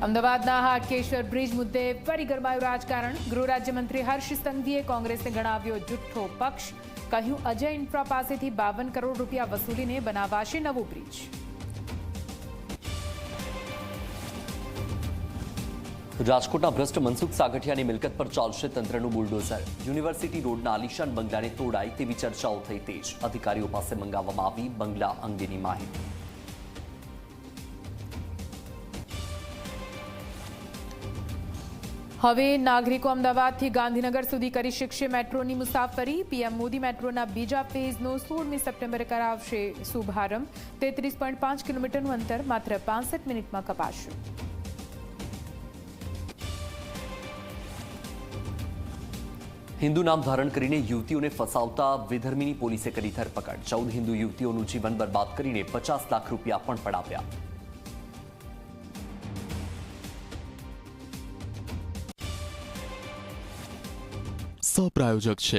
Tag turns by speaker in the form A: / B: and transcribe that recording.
A: અમદાવાદના હાટકેશ્વર બ્રિજ મુદ્દે ફરી ગરમાયું રાજકારણ. ગૃહ રાજ્યમંત્રી હર્ષ સંઘવીએ કોંગ્રેસને ગણાવ્યો જુઠ્ઠો પક્ષ. કહ્યું અજય ઇન્ફ્રા પાસેથી 52 કરોડ રૂપિયા વસૂલીને બનાવાશે નવું બ્રિજ.
B: રાજકોટના ભ્રષ્ટ મનસુખ સાગઠિયાની મિલકત પર ચાલશે તંત્રનું બુલડોઝર. યુનિવર્સિટી રોડના આલિશાન બંગલાને તોડાય તેવી ચર્ચાઓ થઈ તેજ. અધિકારીઓ પાસે મંગાવવામાં આવી બંગલા અંગેની માહિતી.
A: હવે નાગરિકો અમદાવાદથી ગાંધીનગર સુધી કરી શકશે મેટ્રોની મુસાફરી. પીએમ મોદી મેટ્રોના બીજા ફેઝનો 16મી સપ્ટેમ્બરે કરાવશે શુભારંભ. 33.5 કિલોમીટરનું અંતર માત્ર 65 મિનિટમાં કપાશે.
B: હિન્દુ નામ ધારણ કરીને યુવતીઓને ફસાવતા વિધર્મીની પોલીસે કરી ધરપકડ. 14 હિન્દુ યુવતીઓનું જીવન બરબાદ કરીને 50 લાખ રૂપિયા પણ પડાવ્યા.
C: સહપ્રાયોજક છે